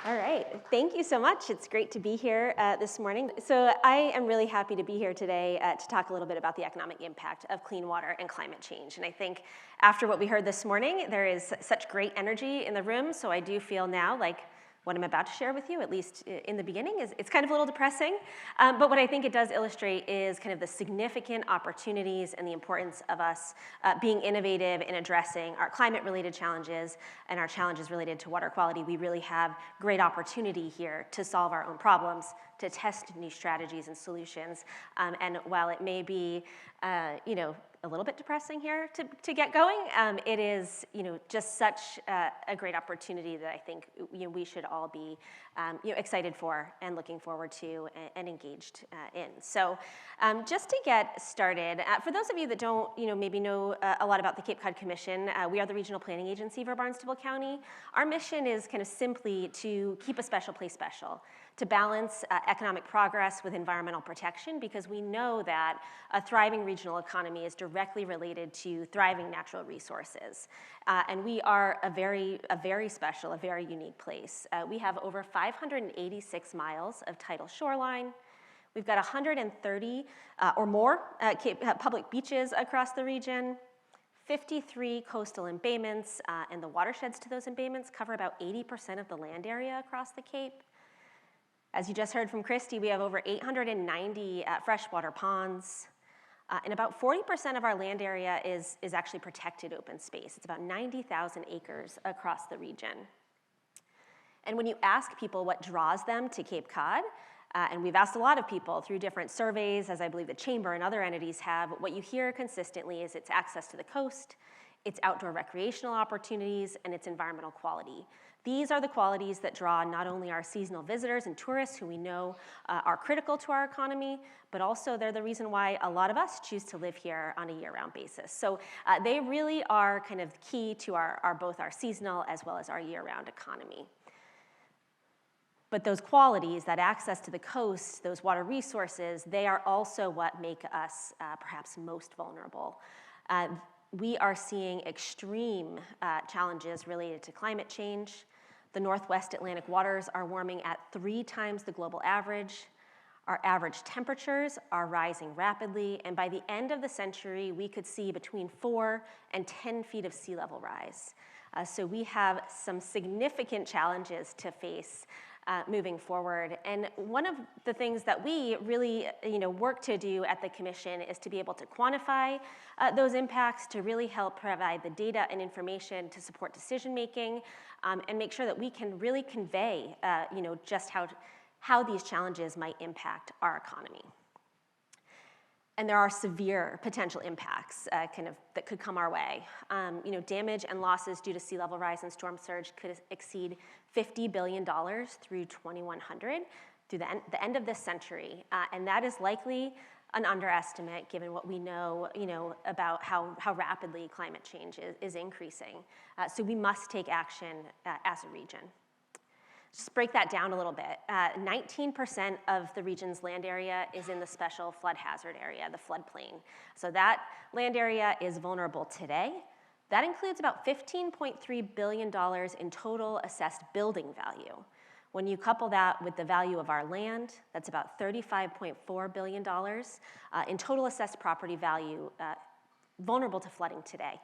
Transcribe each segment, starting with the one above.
All right, thank you so much. It's great to be here this morning. So I am really happy to be here today to talk a little bit about the economic impact of clean water and climate change. And I think after what we heard this morning, there is such great energy in the room. So I do feel now like what I'm about to share with you, at least in the beginning, it's kind of a little depressing. But what I think it does illustrate is kind of the significant opportunities and the importance of us being innovative in addressing our climate-related challenges and our challenges related to water quality. We really have great opportunity here to solve our own problems, to test new strategies and solutions. And while it may be, a little bit depressing here to get going, it is, just such a great opportunity that I think we should all be excited for and looking forward to and engaged in. So just to get started, for those of you that don't maybe know a lot about the Cape Cod Commission, we are the regional planning agency for Barnstable County. Our mission is kind of simply to keep a special place special, to balance economic progress with environmental protection, because we know that a thriving regional economy is directly related to thriving natural resources. And we are a very special, a very unique place. We have over 586 miles of tidal shoreline. We've got 130 or more public beaches across the region, 53 coastal embayments, and the watersheds to those embayments cover about 80% of the land area across the Cape. As you just heard from Christy, we have over 890 freshwater ponds, and about 40% of our land area is actually protected open space. It's about 90,000 acres across the region. And when you ask people what draws them to Cape Cod, and we've asked a lot of people through different surveys, as I believe the Chamber and other entities have, what you hear consistently is it's access to the coast, it's outdoor recreational opportunities, and it's environmental quality. These are the qualities that draw not only our seasonal visitors and tourists, who we know are critical to our economy, but also they're the reason why a lot of us choose to live here on a year-round basis. So they really are kind of key to both our seasonal as well as our year-round economy. But those qualities, that access to the coast, those water resources, they are also what make us perhaps most vulnerable. We are seeing extreme challenges related to climate change. The Northwest Atlantic waters are warming at 3 times the global average. Our average temperatures are rising rapidly, and by the end of the century, we could see between 4 and 10 feet of sea level rise. So we have some significant challenges to face moving forward. And one of the things that we really work to do at the Commission is to be able to quantify those impacts, to really help provide the data and information to support decision making, and make sure that we can really convey just how these challenges might impact our economy. And there are severe potential impacts that could come our way. Damage and losses due to sea level rise and storm surge could exceed $50 billion through 2100, through the end of this century. And that is likely an underestimate given what we know, about how rapidly climate change is increasing. So we must take action as a region. Just break that down a little bit. 19% of the region's land area is in the special flood hazard area, the floodplain. So that land area is vulnerable today. That includes about $15.3 billion in total assessed building value. When you couple that with the value of our land, that's about $35.4 billion in total assessed property value vulnerable to flooding today.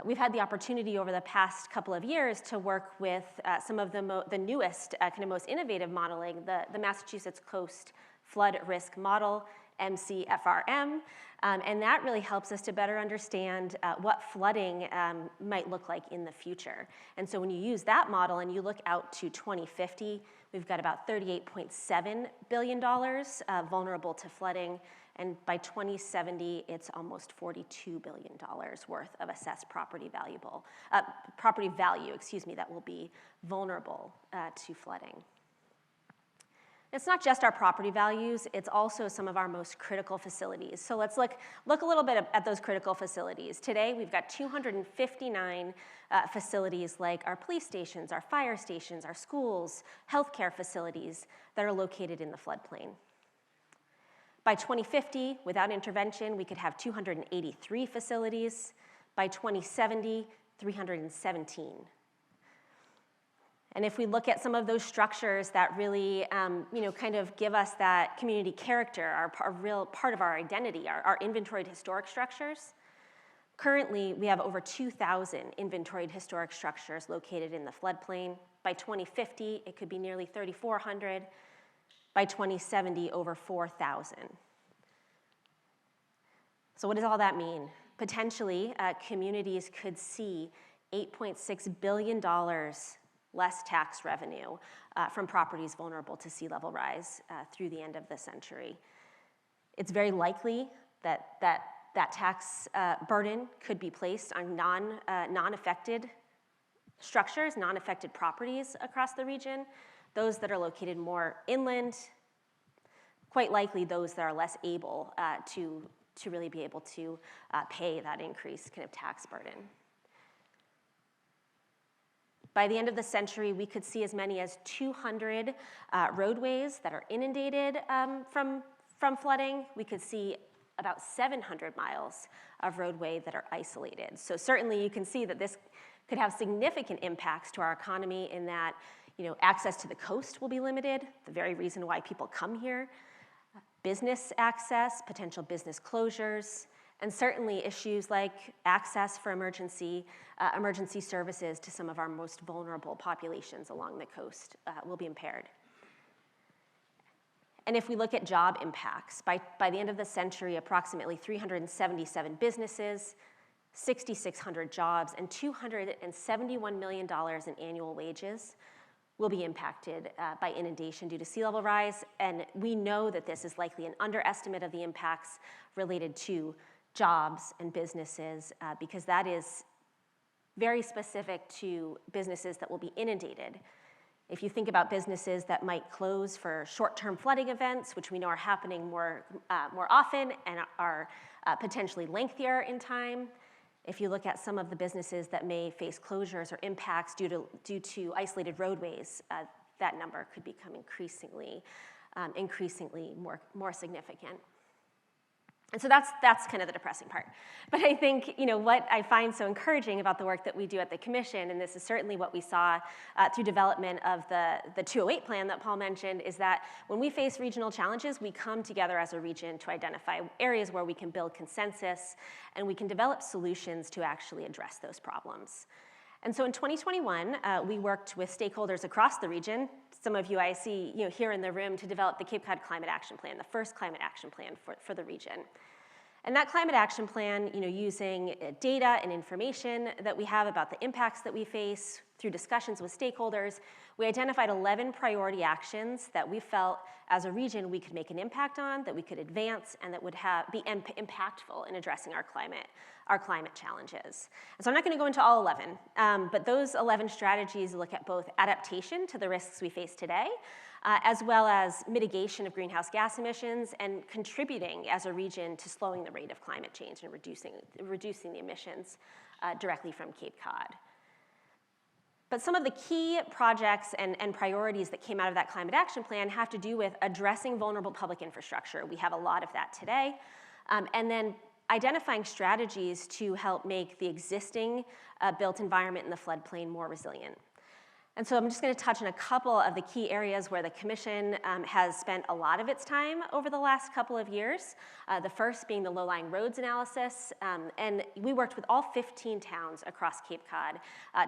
We've had the opportunity over the past couple of years to work with some of the newest, most innovative modeling, the Massachusetts Coast Flood Risk Model, MCFRM, and that really helps us to better understand what flooding might look like in the future. And so when you use that model and you look out to 2050, we've got about $38.7 billion vulnerable to flooding. And by 2070, it's almost $42 billion worth of assessed property value, that will be vulnerable to flooding. It's not just our property values, it's also some of our most critical facilities. So let's look a little bit at those critical facilities. Today, we've got 259 facilities like our police stations, our fire stations, our schools, healthcare facilities that are located in the floodplain. By 2050, without intervention, we could have 283 facilities. By 2070, 317. And if we look at some of those structures that really, kind of give us that community character, are a real part of our identity, our inventoried historic structures. Currently, we have over 2,000 inventoried historic structures located in the floodplain. By 2050, it could be nearly 3,400. By 2070, over 4,000. So what does all that mean? Potentially, communities could see $8.6 billion less tax revenue from properties vulnerable to sea level rise through the end of the century. It's very likely that tax burden could be placed on non-affected structures, non-affected properties across the region, those that are located more inland, quite likely those that are less able to really be able to pay that increased kind of tax burden. By the end of the century, we could see as many as 200 roadways that are inundated from flooding. We could see about 700 miles of roadway that are isolated. So certainly you can see that this could have significant impacts to our economy in that, access to the coast will be limited, the very reason why people come here, business access, potential business closures, and certainly issues like access for emergency services to some of our most vulnerable populations along the coast will be impaired. And if we look at job impacts, by the end of the century, approximately 377 businesses, 6,600 jobs, and $271 million in annual wages will be impacted by inundation due to sea level rise. And we know that this is likely an underestimate of the impacts related to jobs and businesses because that is very specific to businesses that will be inundated. If you think about businesses that might close for short-term flooding events, which we know are happening more often and are potentially lengthier in time, if you look at some of the businesses that may face closures or impacts due to isolated roadways, that number could become increasingly more significant. And so that's kind of the depressing part. But I think, what I find so encouraging about the work that we do at the Commission, and this is certainly what we saw through development of the 208 plan that Paul mentioned, is that when we face regional challenges, we come together as a region to identify areas where we can build consensus and we can develop solutions to actually address those problems. And so in 2021, we worked with stakeholders across the region, some of you I see here in the room, to develop the Cape Cod Climate Action Plan, the first climate action plan for the region. And that climate action plan, using data and information that we have about the impacts that we face through discussions with stakeholders, we identified 11 priority actions that we felt as a region we could make an impact on, that we could advance, and that would be impactful in addressing our climate challenges. And so I'm not going to go into all 11, but those 11 strategies look at both adaptation to the risks we face today, as well as mitigation of greenhouse gas emissions and contributing as a region to slowing the rate of climate change and reducing the emissions directly from Cape Cod. But some of the key projects and priorities that came out of that climate action plan have to do with addressing vulnerable public infrastructure. We have a lot of that today. And then identifying strategies to help make the existing built environment in the floodplain more resilient. And so I'm just going to touch on a couple of the key areas where the Commission has spent a lot of its time over the last couple of years. The first being the low-lying roads analysis. And we worked with all 15 towns across Cape Cod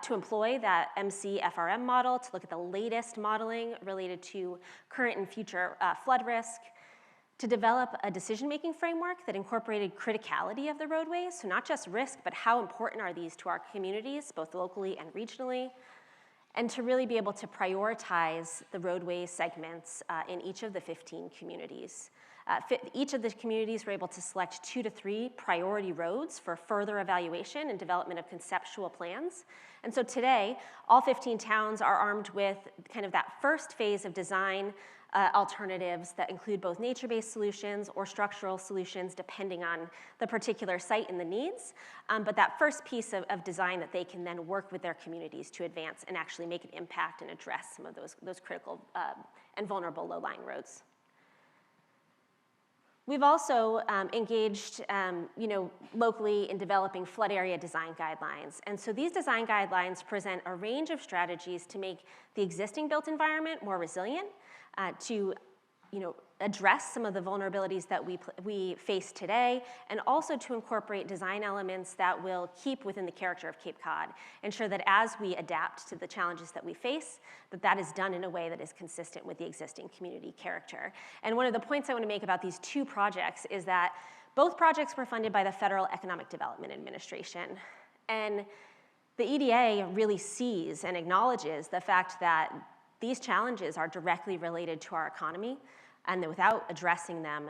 to employ that MC-FRM model to look at the latest modeling related to current and future flood risk, to develop a decision-making framework that incorporated criticality of the roadways, so not just risk, but how important are these to our communities, both locally and regionally, and to really be able to prioritize the roadway segments in each of the 15 communities. Each of the communities were able to select 2 to 3 priority roads for further evaluation and development of conceptual plans. And so today, all 15 towns are armed with kind of that first phase of design alternatives that include both nature-based solutions or structural solutions depending on the particular site and the needs, but that first piece of design that they can then work with their communities to advance and actually make an impact and address some of those critical and vulnerable low-lying roads. We've also engaged locally in developing flood area design guidelines. And so these design guidelines present a range of strategies to make the existing built environment more resilient, to address some of the vulnerabilities that we face today, and also to incorporate design elements that will keep within the character of Cape Cod, ensure that as we adapt to the challenges that we face, that is done in a way that is consistent with the existing community character. And one of the points I want to make about these two projects is that both projects were funded by the Federal Economic Development Administration. And the EDA really sees and acknowledges the fact that these challenges are directly related to our economy, and that without addressing them,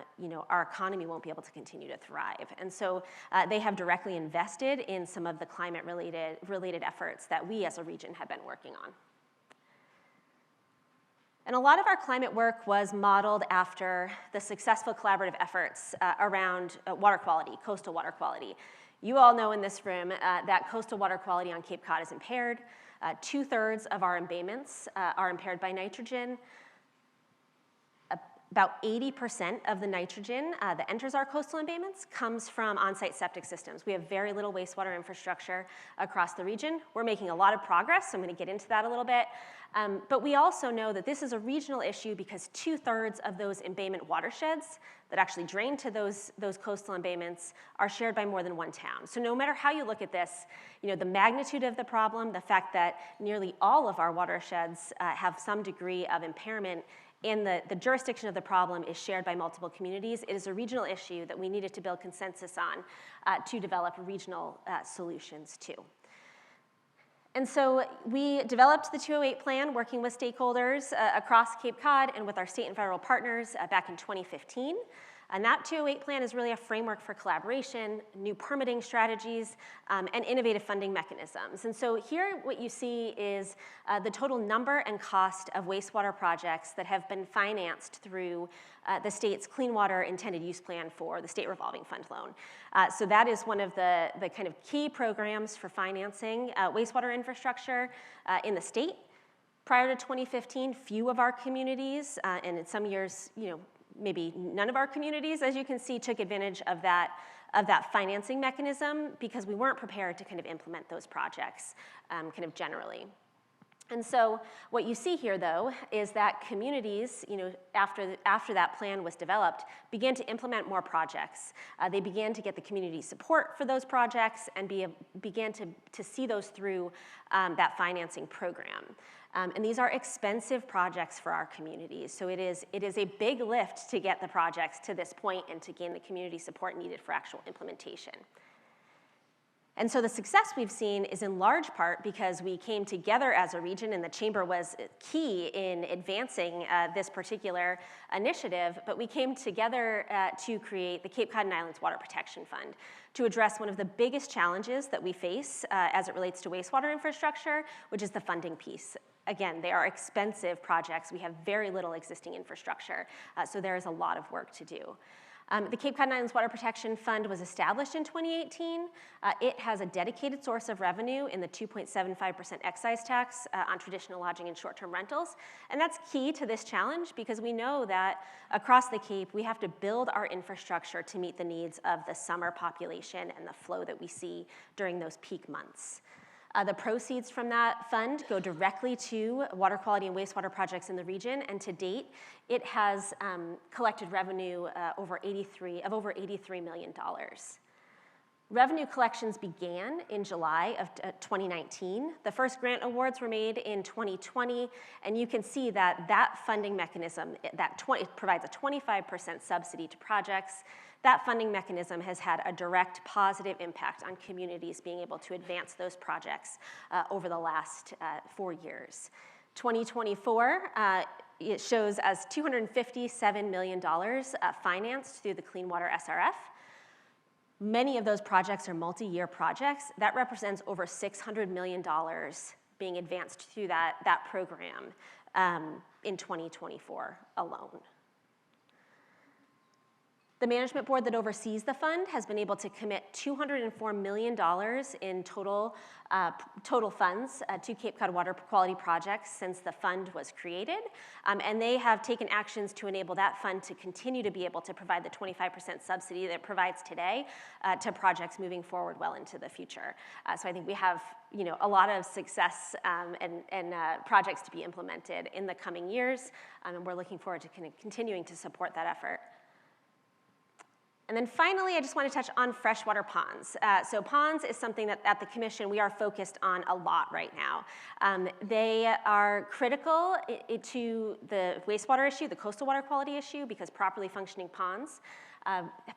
our economy won't be able to continue to thrive. And so they have directly invested in some of the climate-related efforts that we as a region have been working on. And a lot of our climate work was modeled after the successful collaborative efforts around water quality, coastal water quality. You all know in this room that coastal water quality on Cape Cod is impaired. 2/3 of our embayments are impaired by nitrogen. About 80% of the nitrogen that enters our coastal embayments comes from on-site septic systems. We have very little wastewater infrastructure across the region. We're making a lot of progress, so I'm going to get into that a little bit. But we also know that this is a regional issue because 2/3 of those embayment watersheds that actually drain to those coastal embayments are shared by more than one town. So no matter how you look at this, the magnitude of the problem, the fact that nearly all of our watersheds have some degree of impairment, and the jurisdiction of the problem is shared by multiple communities, it is a regional issue that we needed to build consensus on to develop regional solutions to. And so we developed the 208 plan working with stakeholders across Cape Cod and with our state and federal partners back in 2015. And that 208 plan is really a framework for collaboration, new permitting strategies, and innovative funding mechanisms. And so here what you see is the total number and cost of wastewater projects that have been financed through the state's Clean Water Intended Use Plan for the State Revolving Fund loan. So that is one of the kind of key programs for financing wastewater infrastructure in the state. Prior to 2015, few of our communities, and in some years, maybe none of our communities, as you can see, took advantage of that financing mechanism because we weren't prepared to kind of implement those projects kind of generally. And so what you see here, though, is that communities, after that plan was developed, began to implement more projects. They began to get the community support for those projects and began to see those through that financing program. And these are expensive projects for our communities. So it is a big lift to get the projects to this point and to gain the community support needed for actual implementation. And so the success we've seen is in large part because we came together as a region, and the Chamber was key in advancing this particular initiative, but we came together to create the Cape Cod and Islands Water Protection Fund to address one of the biggest challenges that we face as it relates to wastewater infrastructure, which is the funding piece. Again, they are expensive projects. We have very little existing infrastructure, so there is a lot of work to do. The Cape Cod and Islands Water Protection Fund was established in 2018. It has a dedicated source of revenue in the 2.75% excise tax on traditional lodging and short-term rentals. And that's key to this challenge because we know that across the Cape, we have to build our infrastructure to meet the needs of the summer population and the flow that we see during those peak months. The proceeds from that fund go directly to water quality and wastewater projects in the region, and to date, it has collected revenue over $83 million. Revenue collections began in July of 2019. The first grant awards were made in 2020, and you can see that funding mechanism, it provides a 25% subsidy to projects. That funding mechanism has had a direct positive impact on communities being able to advance those projects over the last 4 years. 2024, it shows as $257 million financed through the Clean Water SRF. Many of those projects are multi-year projects. That represents over $600 million being advanced through that program in 2024 alone. The management board that oversees the fund has been able to commit $204 million in total funds to Cape Cod water quality projects since the fund was created. And they have taken actions to enable that fund to continue to be able to provide the 25% subsidy that it provides today to projects moving forward well into the future. So I think we have a lot of success and projects to be implemented in the coming years, and we're looking forward to continuing to support that effort. And then finally, I just want to touch on freshwater ponds. So ponds is something that at the Commission we are focused on a lot right now. They are critical to the wastewater issue, the coastal water quality issue, because properly functioning ponds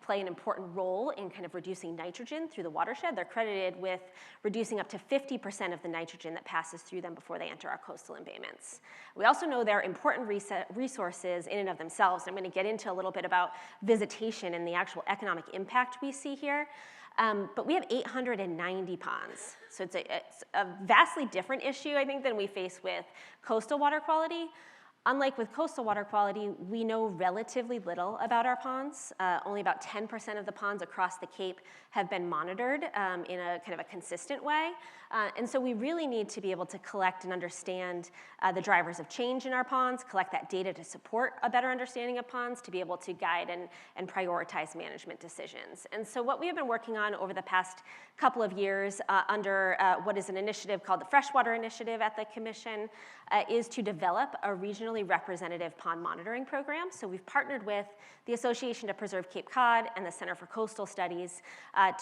play an important role in kind of reducing nitrogen through the watershed. They're credited with reducing up to 50% of the nitrogen that passes through them before they enter our coastal embayments. We also know they're important resources in and of themselves. I'm going to get into a little bit about visitation and the actual economic impact we see here. But we have 890 ponds. So it's a vastly different issue, I think, than we face with coastal water quality. Unlike with coastal water quality, we know relatively little about our ponds. Only about 10% of the ponds across the Cape have been monitored in a kind of a consistent way. And so we really need to be able to collect and understand the drivers of change in our ponds, collect that data to support a better understanding of ponds, to be able to guide and prioritize management decisions. And so what we have been working on over the past couple of years under what is an initiative called the Freshwater Initiative at the Commission is to develop a regionally representative pond monitoring program. So we've partnered with the Association to Preserve Cape Cod and the Center for Coastal Studies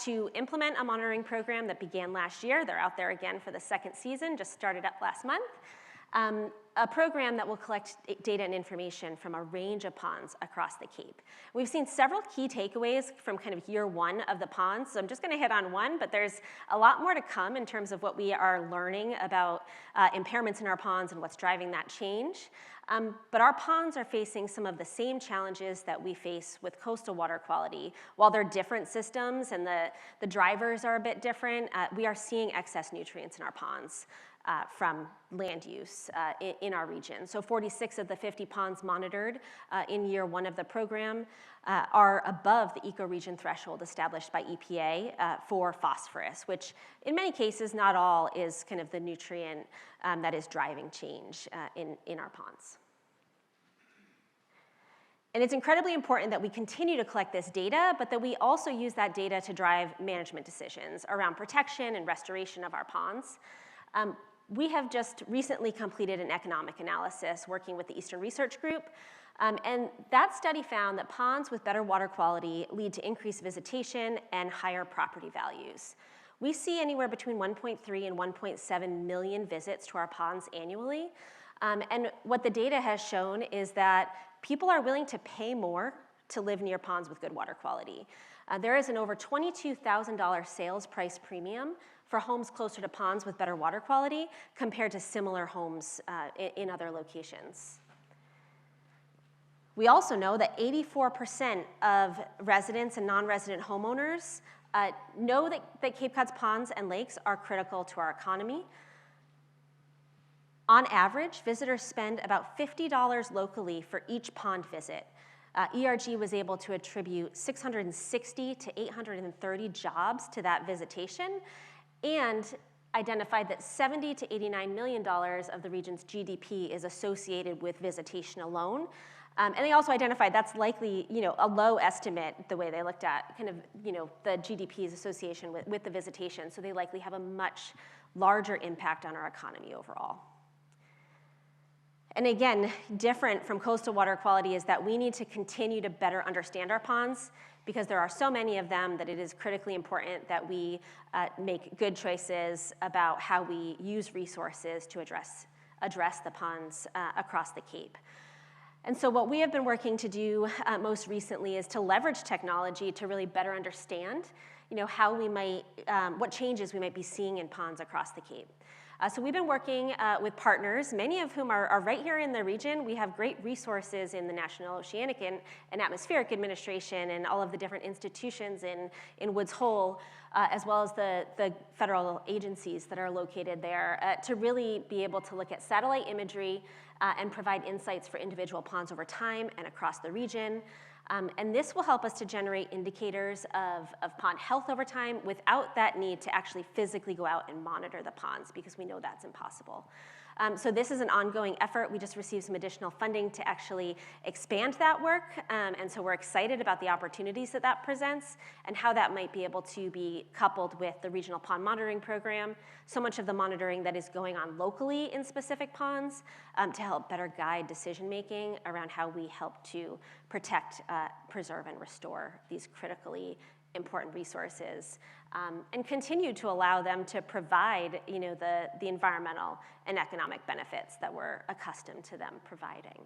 to implement a monitoring program that began last year. They're out there again for the second season, just started up last month. A program that will collect data and information from a range of ponds across the Cape. We've seen several key takeaways from kind of year one of the ponds, so I'm just gonna hit on one, but there's a lot more to come in terms of what we are learning about impairments in our ponds and what's driving that change. But our ponds are facing some of the same challenges that we face with coastal water quality. While they're different systems and the drivers are a bit different, we are seeing excess nutrients in our ponds from land use in our region. So 46 of the 50 ponds monitored in year one of the program are above the ecoregion threshold established by EPA for phosphorus, which in many cases, not all, is kind of the nutrient that is driving change in our ponds. And it's incredibly important that we continue to collect this data, but that we also use that data to drive management decisions around protection and restoration of our ponds. We have just recently completed an economic analysis working with the Eastern Research Group, and that study found that ponds with better water quality lead to increased visitation and higher property values. We see anywhere between 1.3 and 1.7 million visits to our ponds annually, and what the data has shown is that people are willing to pay more to live near ponds with good water quality. There is an over $22,000 sales price premium for homes closer to ponds with better water quality compared to similar homes in other locations. We also know that 84% of residents and non-resident homeowners know that Cape Cod's ponds and lakes are critical to our economy. On average, visitors spend about $50 locally for each pond visit. ERG was able to attribute 660 to 830 jobs to that visitation, and identified that $70 to $89 million of the region's GDP is associated with visitation alone. And they also identified that's likely, a low estimate, the way they looked at kind of, the GDP's association with the visitation. So they likely have a much larger impact on our economy overall. And again, different from coastal water quality is that we need to continue to better understand our ponds, because there are so many of them that it is critically important that we make good choices about how we use resources to address the ponds across the Cape. And so what we have been working to do most recently is to leverage technology to really better understand, how we might, what changes we might be seeing in ponds across the Cape. So we've been working with partners, many of whom are right here in the region. We have great resources in the National Oceanic and Atmospheric Administration and all of the different institutions in Woods Hole, as well as the federal agencies that are located there, to really be able to look at satellite imagery and provide insights for individual ponds over time and across the region. And this will help us to generate indicators of pond health over time without that need to actually physically go out and monitor the ponds, because we know that's impossible. So this is an ongoing effort. We just received some additional funding to actually expand that work, and so we're excited about the opportunities that that presents and how that might be able to be coupled with the regional pond monitoring program. So much of the monitoring that is going on locally in specific ponds to help better guide decision-making around how we help to protect, preserve, and restore these critically important resources, and continue to allow them to provide, the environmental and economic benefits that we're accustomed to them providing.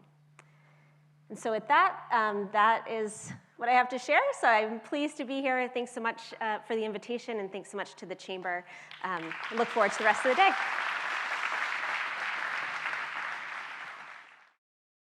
And so with that, that is what I have to share. So I'm pleased to be here. Thanks so much for the invitation, and thanks so much to the Chamber. I look forward to the rest of the day.